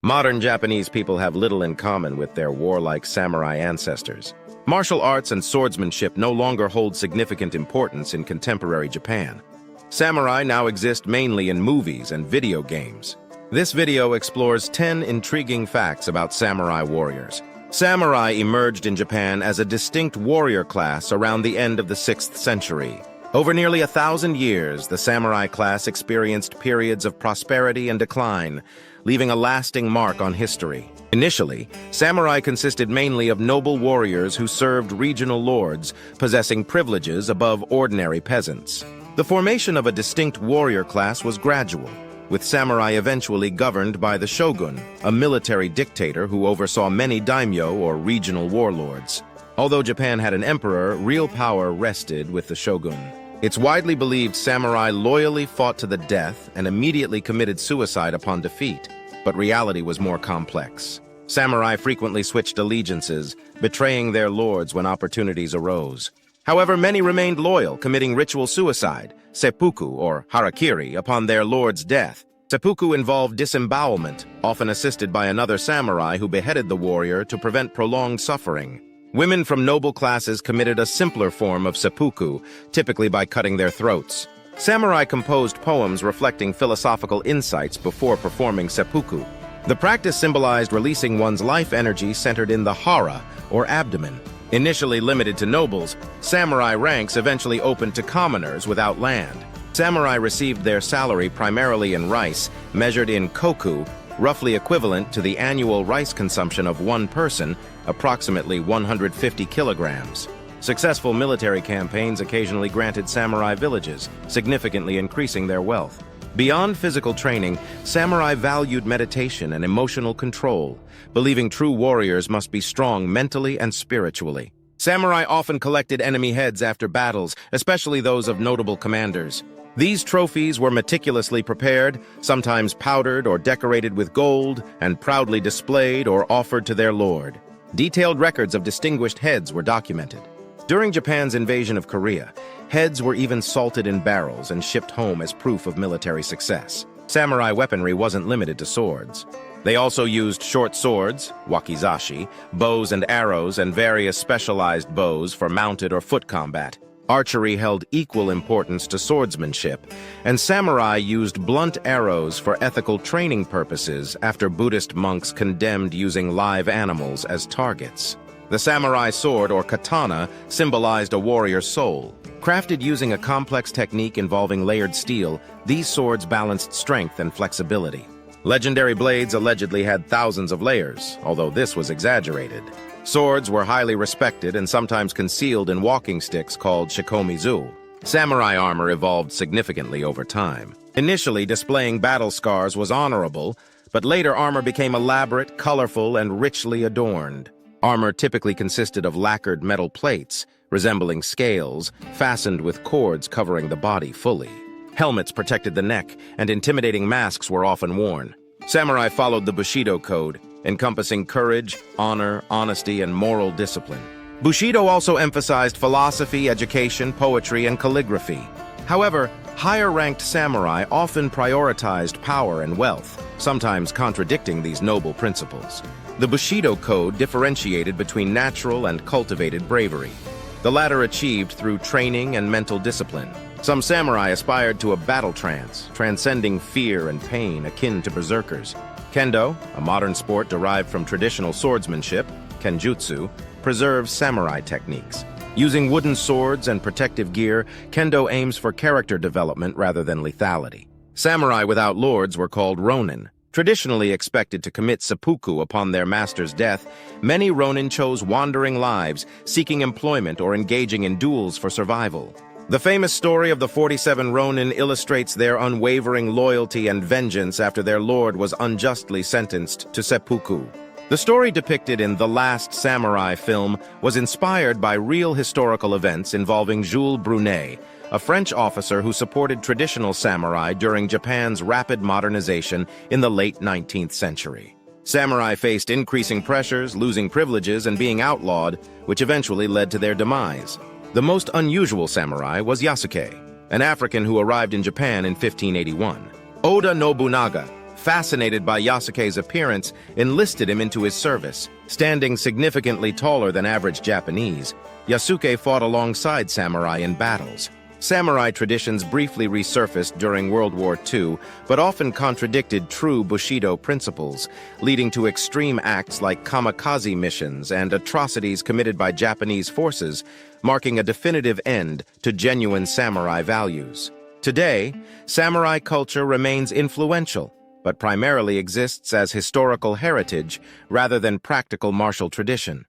Modern Japanese people have little in common with their warlike samurai ancestors. Martial arts and swordsmanship no longer hold significant importance in contemporary Japan. Samurai now exist mainly in movies and video games. This video explores 10 intriguing facts about samurai warriors. Samurai emerged in Japan as a distinct warrior class around the end of the 6th century. Over nearly 1,000 years, the samurai class experienced periods of prosperity and decline, leaving a lasting mark on history. Initially, samurai consisted mainly of noble warriors who served regional lords, possessing privileges above ordinary peasants. The formation of a distinct warrior class was gradual, with samurai eventually governed by the shogun, a military dictator who oversaw many daimyo or regional warlords. Although Japan had an emperor, real power rested with the shogun. It's widely believed samurai loyally fought to the death and immediately committed suicide upon defeat, but reality was more complex. Samurai frequently switched allegiances, betraying their lords when opportunities arose. However, many remained loyal, committing ritual suicide, seppuku or harakiri, upon their lord's death. Seppuku involved disembowelment, often assisted by another samurai who beheaded the warrior to prevent prolonged suffering. Women from noble classes committed a simpler form of seppuku, typically by cutting their throats. Samurai composed poems reflecting philosophical insights before performing seppuku. The practice symbolized releasing one's life energy centered in the hara, or abdomen. Initially limited to nobles, samurai ranks eventually opened to commoners without land. Samurai received their salary primarily in rice, measured in koku, roughly equivalent to the annual rice consumption of one person, approximately 150 kilograms. Successful military campaigns occasionally granted samurai villages, significantly increasing their wealth. Beyond physical training, samurai valued meditation and emotional control, believing true warriors must be strong mentally and spiritually. Samurai often collected enemy heads after battles, especially those of notable commanders. These trophies were meticulously prepared, sometimes powdered or decorated with gold, and proudly displayed or offered to their lord. Detailed records of distinguished heads were documented. During Japan's invasion of Korea, heads were even salted in barrels and shipped home as proof of military success. Samurai weaponry wasn't limited to swords. They also used short swords, wakizashi, bows and arrows, and various specialized bows for mounted or foot combat. Archery held equal importance to swordsmanship, and samurai used blunt arrows for ethical training purposes after Buddhist monks condemned using live animals as targets. The samurai sword, or katana, symbolized a warrior's soul. Crafted using a complex technique involving layered steel, these swords balanced strength and flexibility. Legendary blades allegedly had thousands of layers, although this was exaggerated. Swords were highly respected and sometimes concealed in walking sticks called shikomizu. Samurai armor evolved significantly over time. Initially, displaying battle scars was honorable, but later armor became elaborate, colorful, and richly adorned. Armor typically consisted of lacquered metal plates, resembling scales, fastened with cords covering the body fully. Helmets protected the neck, and intimidating masks were often worn. Samurai followed the Bushido code, encompassing courage, honor, honesty, and moral discipline. Bushido also emphasized philosophy, education, poetry, and calligraphy. However, higher-ranked samurai often prioritized power and wealth, sometimes contradicting these noble principles. The Bushido code differentiated between natural and cultivated bravery. The latter achieved through training and mental discipline. Some samurai aspired to a battle trance, transcending fear and pain akin to berserkers. Kendo, a modern sport derived from traditional swordsmanship, kenjutsu, preserves samurai techniques. Using wooden swords and protective gear, Kendo aims for character development rather than lethality. Samurai without lords were called ronin. Traditionally expected to commit seppuku upon their master's death, many ronin chose wandering lives, seeking employment or engaging in duels for survival. The famous story of the 47 ronin illustrates their unwavering loyalty and vengeance after their lord was unjustly sentenced to seppuku. The story depicted in The Last Samurai film was inspired by real historical events involving Jules Brunet, a French officer who supported traditional samurai during Japan's rapid modernization in the late 19th century. Samurai faced increasing pressures, losing privileges, and being outlawed, which eventually led to their demise. The most unusual samurai was Yasuke, an African who arrived in Japan in 1581. Oda Nobunaga, fascinated by Yasuke's appearance, enlisted him into his service. Standing significantly taller than average Japanese, Yasuke fought alongside samurai in battles. Samurai traditions briefly resurfaced during World War II, but often contradicted true Bushido principles, leading to extreme acts like kamikaze missions and atrocities committed by Japanese forces, marking a definitive end to genuine samurai values. Today, samurai culture remains influential, but primarily exists as historical heritage rather than practical martial tradition.